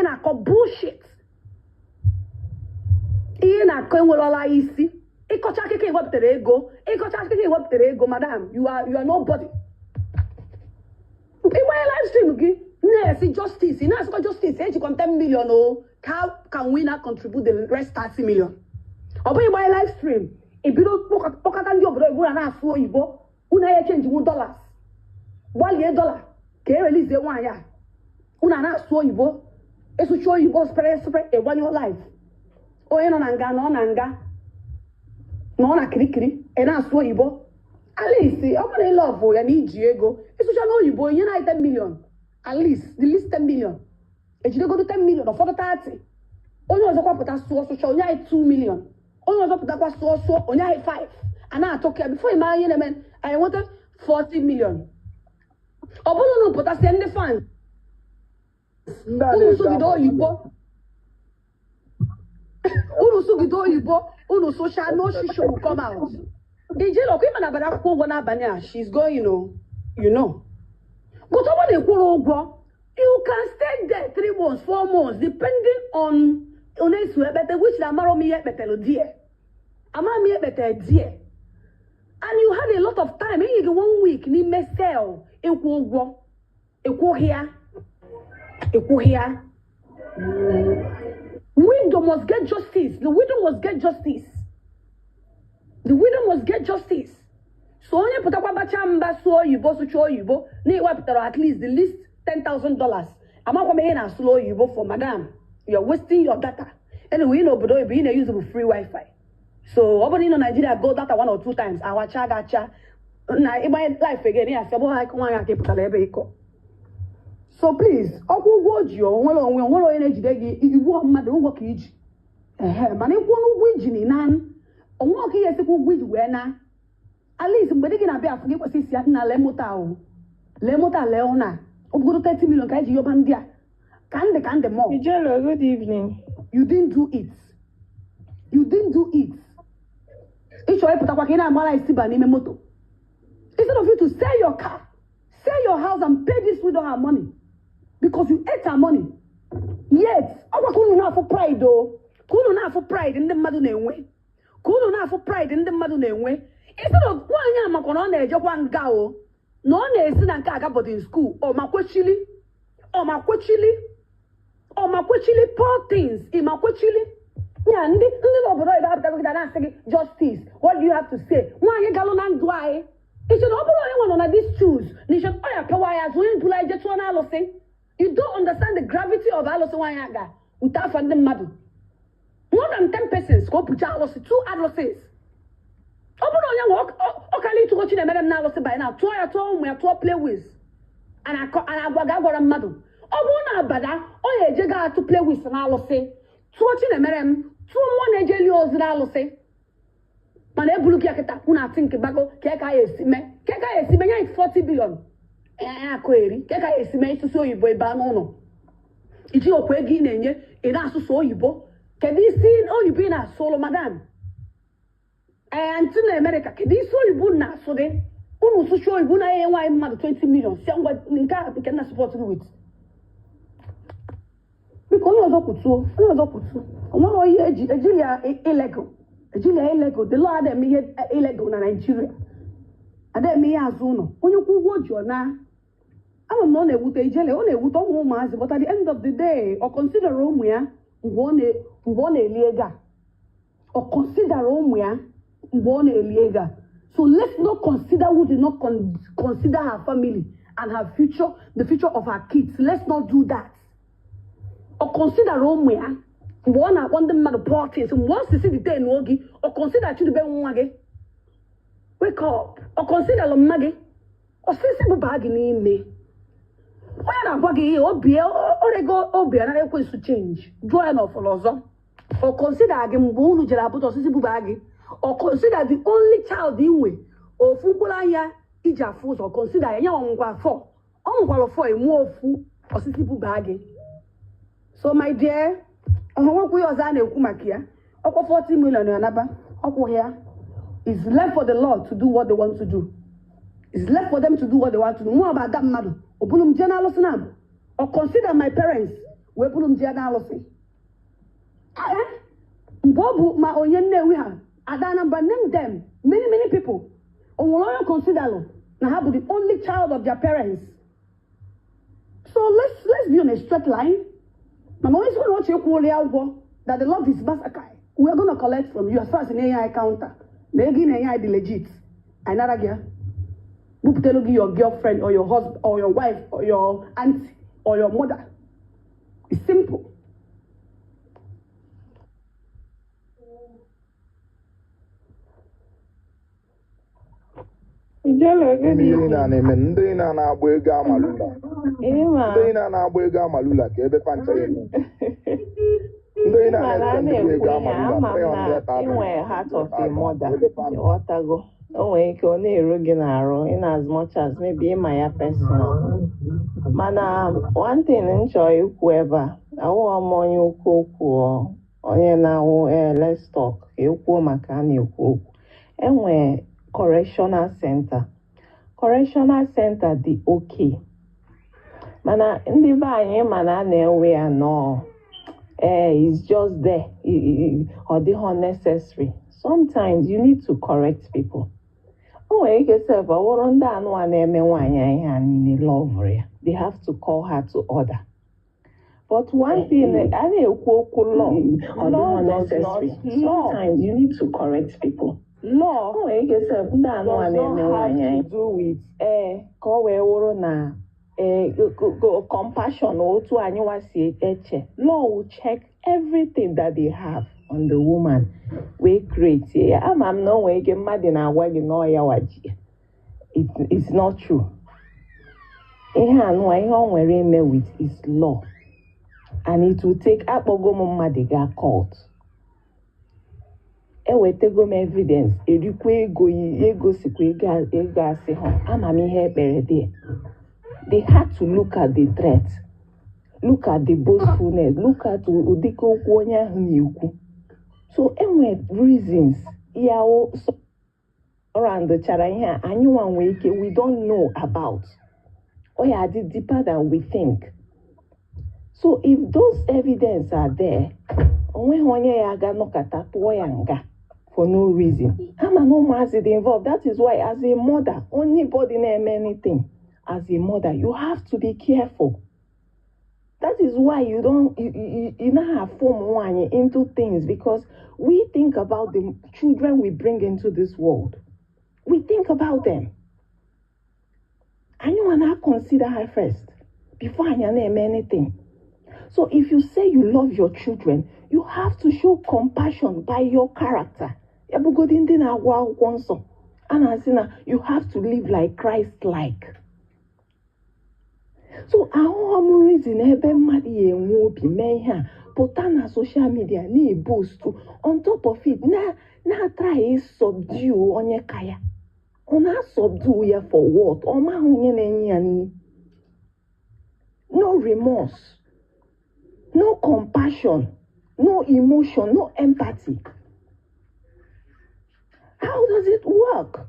Na ko bullshit. Na ko enwelola isi. Ikocha keke iwepụtara ego. Madam. You are nobody. In my live stream gị na-esi justice. Na-asịkwa justice ejikwa 10 million o. How can we not contribute the rest 30 million? Ọ bụghị gbanye live stream ebido kpọkọta ndị obodo oyibo na-asụ oyibo unu ya change $1 gbalie $1 ka e release nwaanyị a unu na-asụ oyibo esuchi oyibo spere ịgbanye live onye nọ na nga nọ na kirikiri na-asụ oyibo at least ọ bụrụ ile ọbụ ya na iji ego esucha na oyibo nye na 10 million at least the least 10 million ejidegodo 10 million ụfọdụ 30 onye ọzọ kwapụta sụọ sụcha onye anyị 2 million onye ọzọ pụtakwa sụọ onye anyị 5 a na-atọ ka bifo ịma ihe na-eme anyị nweta 40 million ọ bụrụ na pụtasịa ndị fans unu sugide oyibo unu social no shisho will come out ijele ọkwa ịma na abara akwụkwọ ụgwọ n'abalị a she's going you know but ọ bụ na-ekwuru ụgwọ you can stay there 3 months, 4 months, depending on which the Amaromi betel dear. Amami betel dear. And you had a lot of time. Maybe 1 week, ni me sell. Equal here. Widow must get justice. The widow must get justice. So onye putakwa bachamba so yubo so yubo. Ni wapitaro at least the least $10,000. I'm not coming in and slow you for madam. You're wasting your data. Anyway, you know, but you're using free Wi-Fi. So, over in Nigeria, go data 1 or 2 times. I watch gacha. Now, in my life again, yes, I keep. So, please, I'll go you. One energy, you want mother work each. Man, if one wage in nan, or walk here, a wage where now. At least, but they can be a forget what is Yatina Lemota Leona. Go 30 million kaiji yobandia. Can the more. Ijelo, good evening. You didn't do it. Instead of you to sell your car, sell your house and pay this widow her money. Because you ate her money. Yet, our kunu na for pride though. Kunu na for pride in the madu way. ka unu na-afụ pride ndị mmadụ na-enwe instead of nwaanyị a makwa na ọ na-ejekwa nga o na ọ na-esi na nke aga boarding school ọmakwechili poor things ịmakwechili ya ndị n'obodo oyibo apụtago gị na-asị gị justice what do you have to say nwaanyị galụ na ndụ anyị iche na ọ bụrụ onye nwe nọ na these shoes na iche ọ ya pewa ya azụ onye ntụla ije tụọ na alụsị you don't understand the gravity of alụsị nwaanyị aga ute afọ ndị mmadụ more than 10 persons ka ọ pụcha alụsị 2 alụsịs ọ bụrụ onye nwe ọkala ịtụgo Chinemere m na alụsị banye na tụọ ya tụọ ụmụ ya tụọ play with ana agwa ga gwara mmadụ ọ bụrụ na abada ọ ya eje ga atụ play with na alụsị tụọ Chinemere m tụọ mmụọ na-eje li ozi na alụsị mana ebulu gị ya kịta unu atị nke gbago ka ka ya esi mee nye 40 billion ya akụ eri ka ya esi mee ịsụsụ oyibo ebe a n'ụlọ iji okwu ego ị na-enye ị na-asụsụ oyibo kedu isi oyibo ị na-asụ ụlọ madam ntị na Amerịka kedu isi oyibo na-asụ dị unu sụsụ oyibo na-enye nwaanyị mmadụ 20 million si ngwa nke a nke na support gị wit biko onye ọzọ kwutuo onwere onye ejili ya illegal the law adịghị ihe illegal na Nigeria adịghị ihe azụ ụlọ onye kwụ ụgwọ ji ọ na ama m na ọ na-ewute ijele ọ na-ewute ọnwụ ụmụazị but at the end of the day ọ consider ụmụ ya mgbe ọ na-eli ego a ọ consider ụmụ ya mgbe ọ na-eli ego a so let's not consider who did not consider her family and her future the future of her kids let's not do that ọ consider ụmụ ya mgbe ọ na-akpọ ndị mmadụ politics mgbe ọ sisi dite n'oge ọ consider Chidube nwa gị wake up ọ consider mma gị osisi bụba gị n'ime onye na-agwa gị ihe orego obi anaghị ekwensu change jụọ ya n'ọfọlọ ọzọ ọ consider gị mgbe unu jere Abuja osisi bụba gị ọ consider the only child inwe ofu mkpụrụ anya iji afụ ụzọ consider ya ọnwụkwa 4 ọ nwụkwara 4 enwe ofu osisi bụba gị so my dear ọhụnwekwu ya ọzọ a na-ekwu maka ya ọkwa 40 million ya naba ọkwụ ya is left for the Lord to do what they want to do is left for them to do what they want to do nwa ọba ada mmadụ ọ bụrụ m jee na alụsị na ọ consider my parents wee bụrụ m jee na alụsị mgbe ọ bụ ma onye Nnewi ha ada Anambra name them many people o nwere onye consider na ha bụ the only child of their parents so let's be on a straight line mana onye sọ na ọchị ekwuola ya ụgwọ that the Lord is massacre we are going to collect from you as far as na-enye anyị counter na ego ị na-enye anyị dị legit anyị nara gị ya bupụtelu gị your girlfriend or your husband or your wife or your auntie or your mother it's simple ndị na-eme ndị na-agba ego amalula ka ebe pancha ya ndị na-eme ego amalula inwe heart of a mother ọtago o nwere ike ọ na-eru gị n'arụ in as much as maybe ịma ya personal mana one thing m chọrọ ikwu ebe a awụghọ m onye okwu onye na-awụ let's talk ka ekwuo maka a na-ekwu okwu enwe correctional center dị okay mana ndị be anyị mana a na-ewe ya it's just there ọ dịghọ necessary sometimes you need to correct people o nwere ike sef ọ bụrụ ndị anụwa na-eme nwaanyị ihe a niile love ya they have to call her to order but one thing a na-ekwu okwu law does not sometimes you need to correct people law o nwere ike sef ndị anụwa na-eme nwaanyị do with ka ọ wee wụrụ na compassion otu anyị wasi eche law will check everything that they have on the woman we create ya ama m na o nwere ike mmadụ na-agwa gị na ọya waji it's not true ihe anụwa ihe ọ nwere eme with is law and it will take akpọgo m mmadụ ga court ewetego m evidence erikwa ego sikwa ego asị ha ama m ihe ekpere dị they had to look at the threat look at the boastfulness look at ụdịka okwu onye ahụ na-ekwu so enwere reasons ya ọrandụchara ihe a anyị nwa nwee ike we don't know about or ya dị deeper than we think so if those evidence are there onweghị onye ya ga nọkọta tụọ ya nga for no reason. I'm an almost involved. That is why, as a mother, anybody name anything, as a mother, you have to be careful. That is why you don't have form one into things, because we think about the children we bring into this world. We think about them. And you want to consider her first before you name anything. So if you say you love your children, you have to show compassion by your character. And you have to live like Christ-like. So our reason ebe mmadụ ya enwe obi mee ihe a pụta na social media na-eboast on top of it na try subdue onye kaya. Ọ na-subdue ya for what? Ọ maghị onye na-enye ya nri. No remorse, no compassion, no emotion, no empathy. How does it work?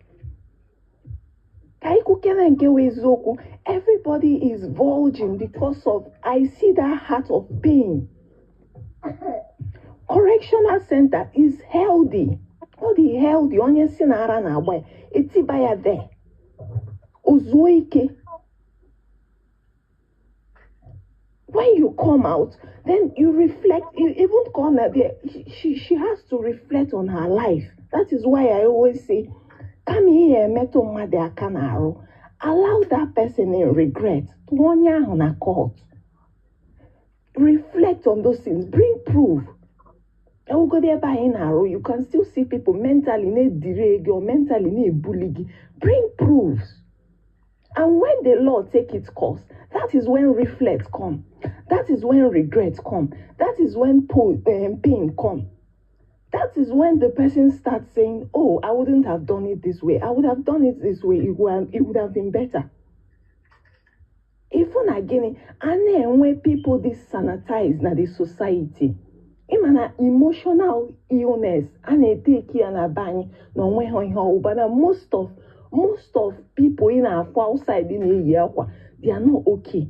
Everybody is bulging because of, I see that heart of pain. Correctional center is healthy. All the healthy, onye sinara na agba, etibaya there. Uzuike. When you come out, then you reflect, even Connor there, she has to reflect on her life. That is why I always say, come here, meto made akanaro. Allow that person in regret. On a court. Reflect on those things. Bring proof. You can still see people mentally dereg or mentally bullied. Bring proofs. And when the law take its course, that is when reflect come. That is when regret come. That is when pain come. That is when the person starts saying, oh, I wouldn't have done it this way. I would have done it this way. It would have been better. Even again, and when people sanitize na the society, imana emotional illness, and take care na bany no when but most of people in our outside in a year, they are not okay.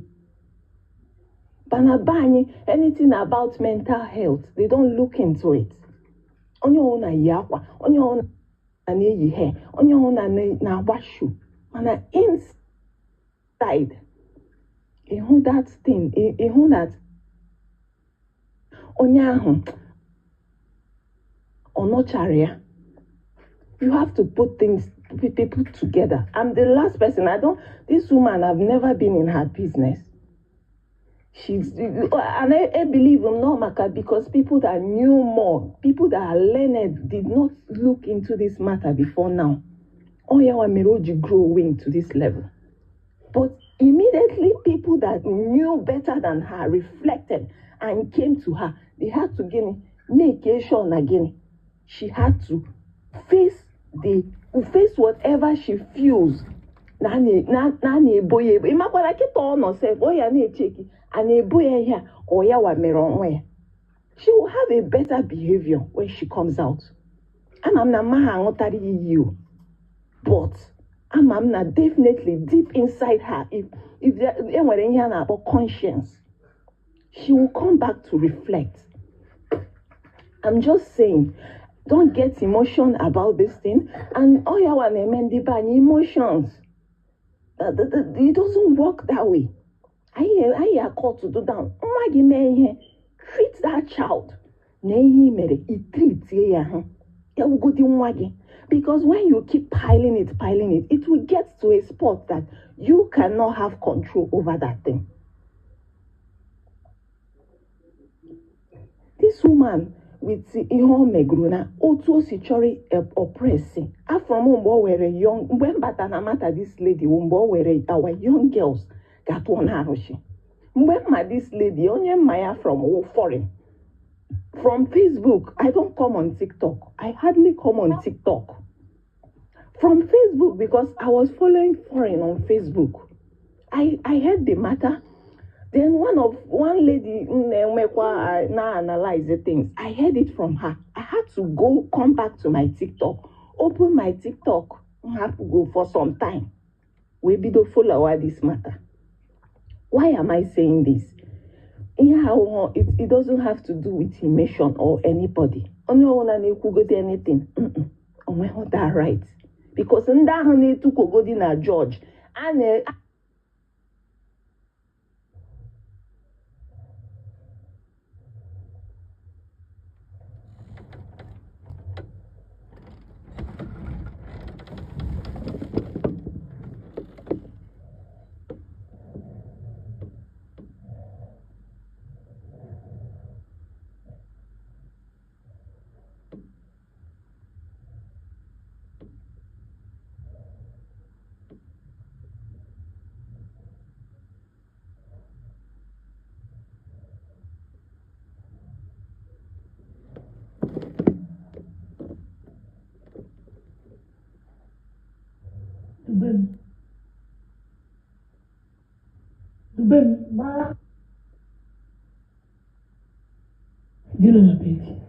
Banabani, anything about mental health, they don't look into it. On your own yakwa, on your own hair, on your own na washu, and inside, who that thing, who that on your or no charia. You have to put people together. I'm the last person. This woman, I've never been in her business. And I believe in Normaka because people that knew more, people that are learned, did not look into this matter before now. Oyawa Miroji growing to this level. But immediately people that knew better than her reflected and came to her. They had to make sure again. She had to face whatever she feels. She will have a better behavior when she comes out. But I'm definitely deep inside her. If there were any about conscience, she will come back to reflect. I'm just saying, don't get emotion about this thing. And all you want emotions. It doesn't work that way. I are called to do that. Treat that child. Because when you keep piling it, it will get to a spot that you cannot have control over that thing. This woman with ihe megruna otu osichori oppressing afrom mgbe were young mgbe mbata na mata this lady mgbe were our young girls got one harushi mgbe ma this lady onye maya from foreign from Facebook. I don't come on TikTok. I hardly come on TikTok from Facebook because I was following foreign on Facebook. I heard the matter. Then one lady now analyze the things. I heard it from her. I had to come back to my TikTok, open my TikTok, I have to go for some time. We be the follow this matter. Why am I saying this? It doesn't have to do with emotion or anybody. onye ọbụla na-ekwugodi anything onweghị that right because ndị ahụ na-etukwogodi na George a na Gina na page.